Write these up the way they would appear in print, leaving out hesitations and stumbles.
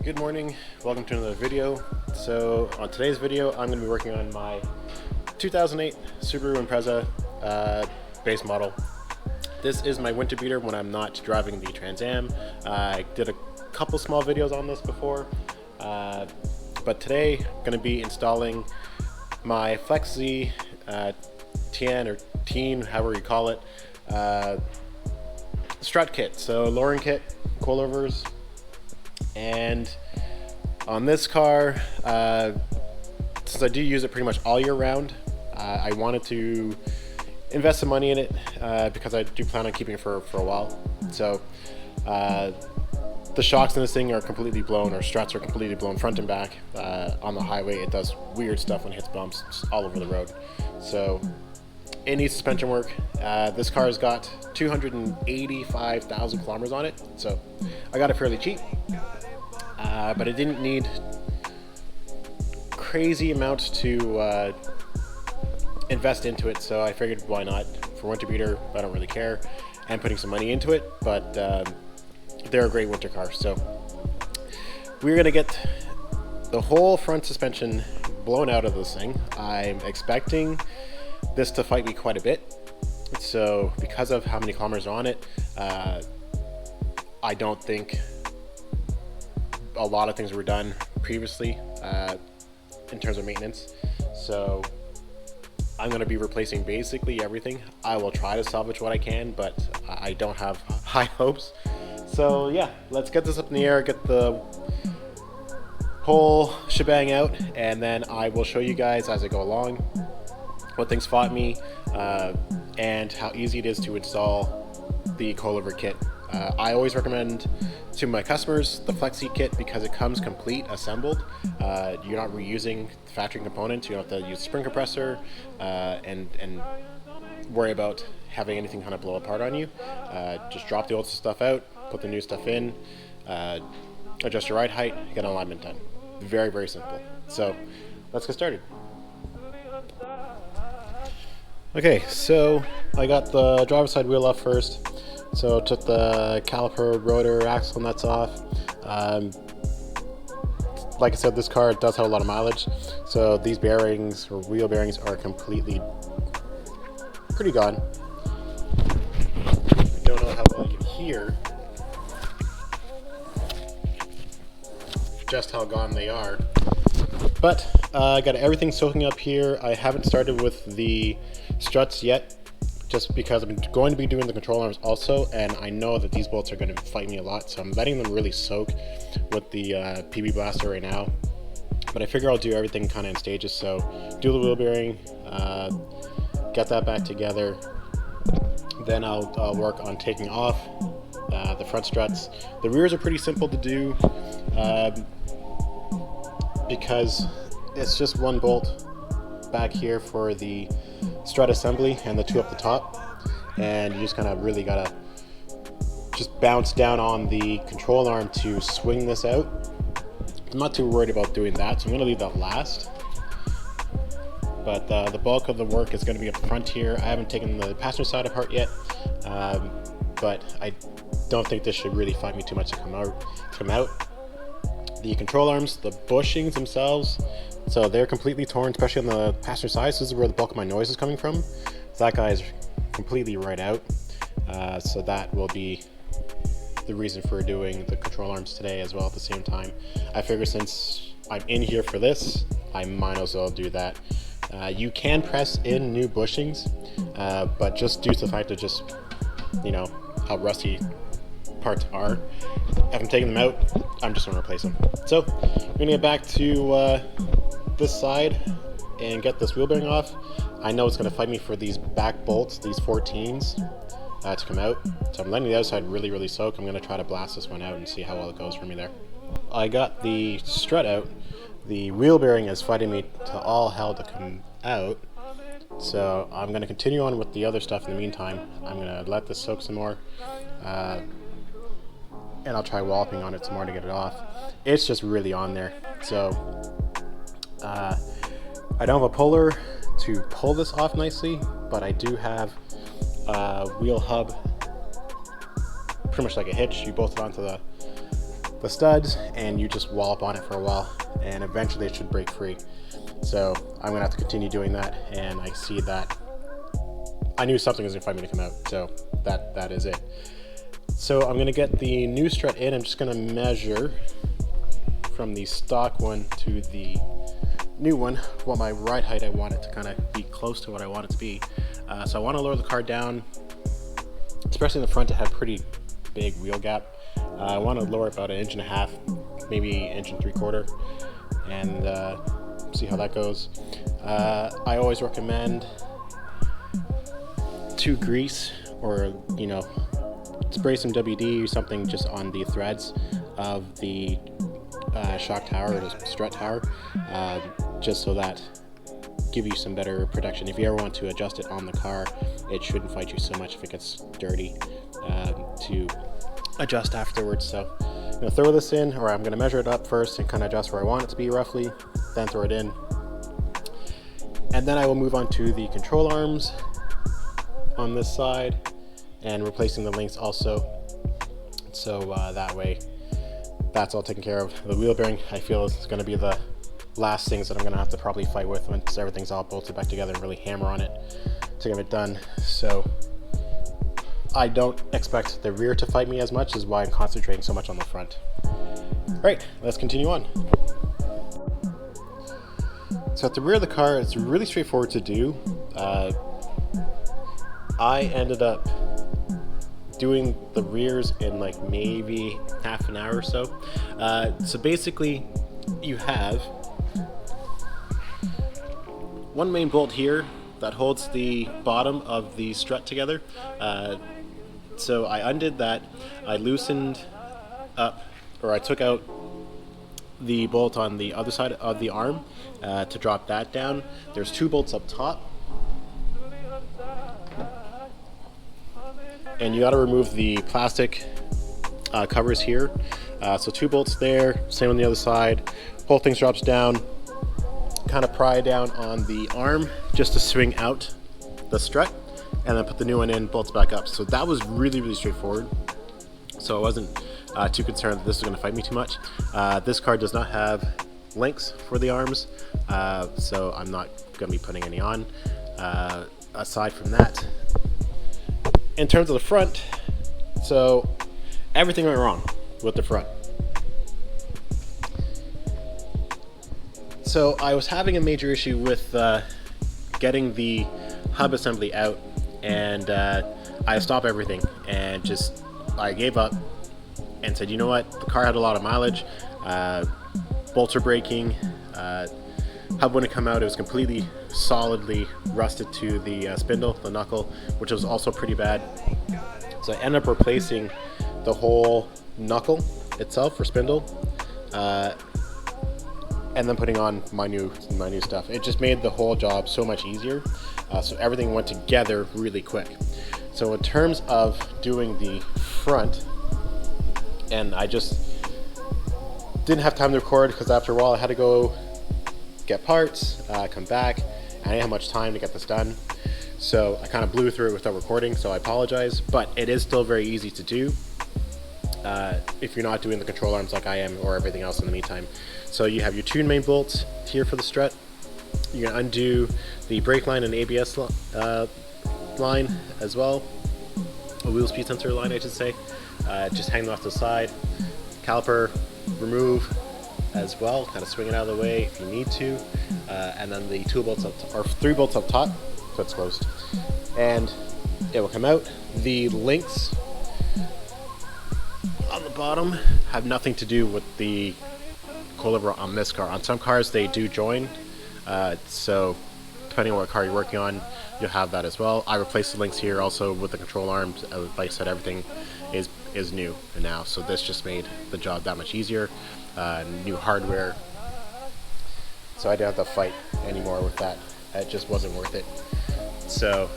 Good morning, welcome to another video. So on today's video I'm going to be working on my 2008 Subaru Impreza base model. This is my winter beater when I'm not driving the Trans Am. I did a couple small videos on this before, but today I'm going to be installing my Flex Z TEIN or TEIN, however you call it, strut kit. So lowering kit, coilovers. And on this car, since I do use it pretty much all year round, I wanted to invest some money in it because I do plan on keeping it for a while. So the shocks in this thing are completely blown, or struts are completely blown front and back. On the highway it does weird stuff when it hits bumps all over the road. So it needs suspension work. This car has got 285,000 kilometers on it, so I got it fairly cheap. But it didn't need crazy amounts to invest into it, so I figured why not. For winter beater, I don't really care, and putting some money into it, but they're a great winter car. So we're gonna get the whole front suspension blown out of this thing. I'm expecting this to fight me quite a bit. So because of how many kilometers are on it, I don't think a lot of things were done previously in terms of maintenance. So I'm going to be replacing basically everything. I will try to salvage what I can, but I don't have high hopes. So yeah, let's get this up in the air, get the whole shebang out, and then I will show you guys as I go along what things fought me and how easy it is to install the coilover kit. I always recommend to my customers the Flex Z kit because it comes complete assembled. You're not reusing factory components. You don't have to use a spring compressor and worry about having anything kind of blow apart on you. Just drop the old stuff out, put the new stuff in, adjust your ride height, get an alignment done. Very, very simple. So let's get started. Okay, so I got the driver's side wheel off first. So took the caliper, rotor, axle nuts off. Like I said, this car does have a lot of mileage. So these bearings, or wheel bearings, are completely pretty gone. I don't know how well you can hear just how gone they are. But I got everything soaking up here. I haven't started with the struts yet, just because I'm going to be doing the control arms also, and I know that these bolts are going to fight me a lot, so I'm letting them really soak with the PB Blaster right now. But I figure I'll do everything kind of in stages. So do the wheel bearing, get that back together, then I'll work on taking off the front struts. The rears are pretty simple to do because it's just one bolt back here for the strut assembly and the two up the top, and you just kind of really gotta just bounce down on the control arm to swing this out. I'm not too worried about doing that, so I'm gonna leave that last. But the bulk of the work is going to be up front here. I haven't taken the passenger side apart yet, but I don't think this should really fight me too much to come out. The control arms, the bushings themselves, so they're completely torn, especially on the passenger side. So this is where the bulk of my noise is coming from. So that guy is completely right out. So that will be the reason for doing the control arms today as well at the same time. I figure since I'm in here for this, I might as well do that. You can press in new bushings, but just due to the fact of just, you know, how rusty parts are, if I'm taking them out, I'm just going to replace them. So we're going to get back to this side and get this wheel bearing off. I know it's going to fight me for these back bolts, these 14s, to come out. So I'm letting the other side really, really soak. I'm going to try to blast this one out and see how well it goes for me there. I got the strut out. The wheel bearing is fighting me to all hell to come out. So I'm going to continue on with the other stuff in the meantime. I'm going to let this soak some more. And I'll try walloping on it some more to get it off. It's just really on there. So I don't have a puller to pull this off nicely, but I do have a wheel hub, pretty much like a hitch. You bolt it onto the the studs and you just wallop on it for a while, and eventually it should break free. So I'm gonna have to continue doing that, and I see that I knew something was gonna fight me to come out, so that is it. So I'm gonna get the new strut in. I'm just gonna measure from the stock one to the new one what my ride height I want it to kind of be close to what I want it to be. So I want to lower the car down, especially in the front. It had pretty big wheel gap. I want to lower it about 1.5 inches, maybe 1.75 inches, and see how that goes. I always recommend to grease, or spray some WD or something just on the threads of the shock tower or the strut tower, just so that give you some better protection. If you ever want to adjust it on the car, it shouldn't fight you so much if it gets dirty to adjust afterwards. So I'm going to throw this in, or I'm going to measure it up first and kind of adjust where I want it to be roughly, then throw it in. And then I will move on to the control arms on this side and replacing the links also. So that way that's all taken care of. The wheel bearing, I feel, is going to be the last things that I'm going to have to probably fight with once everything's all bolted back together and really hammer on it to get it done. So I don't expect the rear to fight me as much, is why I'm concentrating so much on the front. All right, let's continue on. So at the rear of the car, it's really straightforward to do. I ended up doing the rears in like maybe half an hour or so. So basically you have one main bolt here that holds the bottom of the strut together. So I undid that, I loosened up, or I took out the bolt on the other side of the arm to drop that down. There's 2 bolts up top, and you got to remove the plastic covers here. So 2 bolts there, same on the other side. Whole thing drops down, kind of pry down on the arm just to swing out the strut, and then put the new one in, bolts back up. So that was really straightforward. So I wasn't too concerned that this was going to fight me too much. This car does not have links for the arms, so I'm not going to be putting any on. Aside from that, in terms of the front, so everything went wrong with the front. So I was having a major issue with getting the hub assembly out, and I stopped everything and I gave up and said, you know what, the car had a lot of mileage, bolts are breaking, hub wouldn't come out. It was completely solidly rusted to the spindle, the knuckle, which was also pretty bad. So I ended up replacing the whole knuckle itself for spindle, and then putting on my new stuff. It just made the whole job so much easier. So everything went together really quick. So in terms of doing the front, and I just didn't have time to record because after a while I had to go get parts, come back. I didn't have much time to get this done. So I kind of blew through it without recording, so I apologize, but it is still very easy to do if you're not doing the control arms like I am, or everything else in the meantime. So you have your 2 main bolts here for the strut. You're gonna undo the brake line and ABS line as well, a wheel speed sensor line I should say, just hanging off the side. Caliper remove as well, kind of swing it out of the way if you need to, and then the 2 bolts up or 3 bolts up top, so it's closed, and it will come out. The links on the bottom have nothing to do with the coilover on this car. On some cars they do join, so depending on what car you're working on, you'll have that as well. I replaced the links here also with the control arms. Like I said, everything is new now, so this just made the job that much easier. New hardware, so I didn't have to fight anymore with that. It just wasn't worth it. So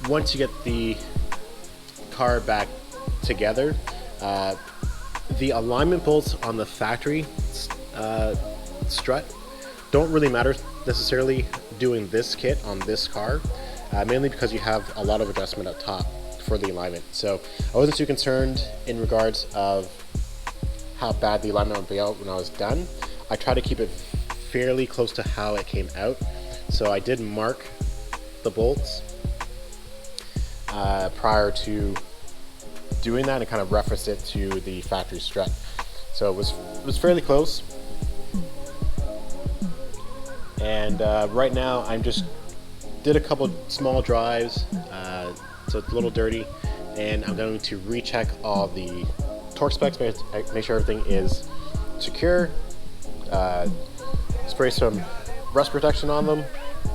once you get the car back together, the alignment bolts on the factory strut don't really matter necessarily doing this kit on this car, mainly because you have a lot of adjustment up top for the alignment. So I wasn't too concerned in regards of how bad the alignment would be out when I was done, I try to keep it fairly close to how it came out. So I did mark the bolts prior to doing that and kind of reference it to the factory strut. So it was fairly close. And right now I'm just did a couple small drives, so it's a little dirty, and I'm going to recheck all the torque specs, make sure everything is secure, spray some rust protection on them,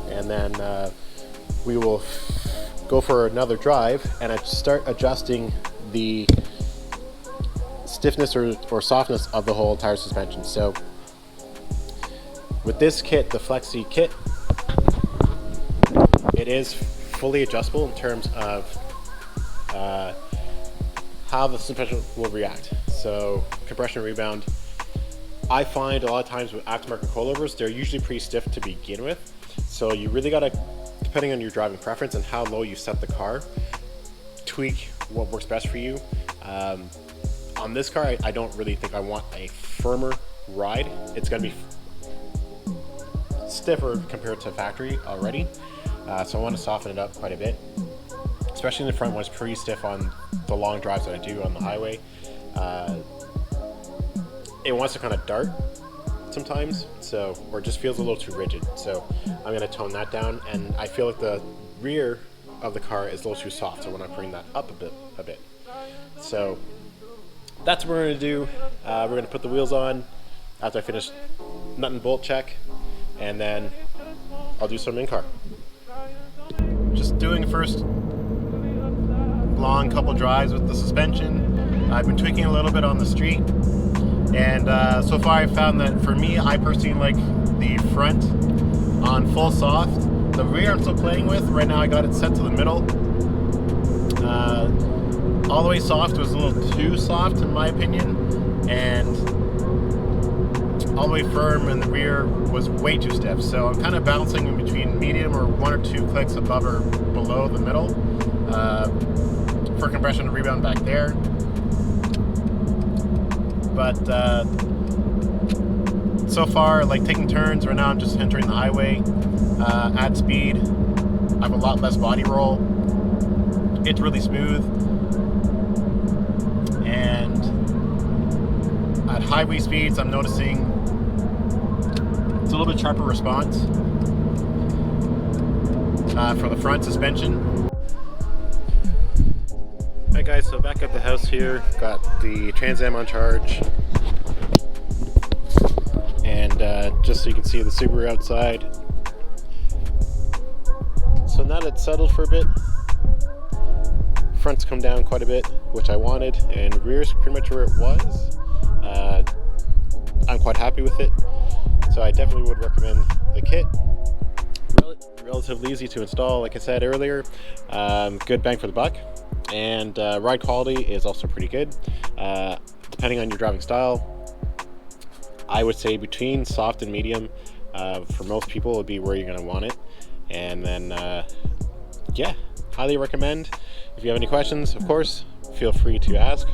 and then we will go for another drive and I start adjusting the stiffness or softness of the whole tire suspension. So with this kit, the Flex Z kit, it is fully adjustable in terms of how the suspension will react. So compression and rebound, I find a lot of times with aftermarket coilovers, they're usually pretty stiff to begin with. So you really gotta, depending on your driving preference and how low you set the car, tweak what works best for you. On this car, I don't really think I want a firmer ride. It's gonna be stiffer compared to factory already. So I want to soften it up quite a bit, especially in the front when it's pretty stiff on the long drives that I do on the highway. It wants to kind of dart sometimes, so, or it just feels a little too rigid. So I'm going to tone that down, and I feel like the rear of the car is a little too soft, so when I bring that up a bit. So that's what we're going to do. We're going to put the wheels on after I finish nut and bolt check, and then I'll do some in-car. Just doing the first long couple drives with the suspension. I've been tweaking a little bit on the street, and so far I've found that for me, I personally like the front on full soft. The rear I'm still playing with. Right now I got it set to the middle. All the way soft was a little too soft in my opinion, and all the way firm in the rear was way too stiff. So I'm kind of bouncing in between medium or one or two clicks above or below the middle for compression and rebound back there. But so far, like taking turns, right now I'm just entering the highway at speed. I have a lot less body roll. It's really smooth. And at highway speeds, I'm noticing it's a little bit sharper response for the front suspension. Alright guys, so back at the house here, got the Trans Am on charge, and just so you can see the Subaru outside. So now that it's settled for a bit, front's come down quite a bit, which I wanted, and rear's pretty much where it was. I'm quite happy with it, so I definitely would recommend the kit. Relatively easy to install, like I said earlier. Good bang for the buck, and ride quality is also pretty good. Depending on your driving style, I would say between soft and medium for most people would be where you're going to want it. And then yeah, highly recommend. If you have any questions, of course, feel free to ask,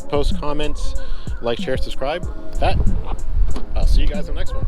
post comments, like, share, subscribe. With that, I'll see you guys in the next one.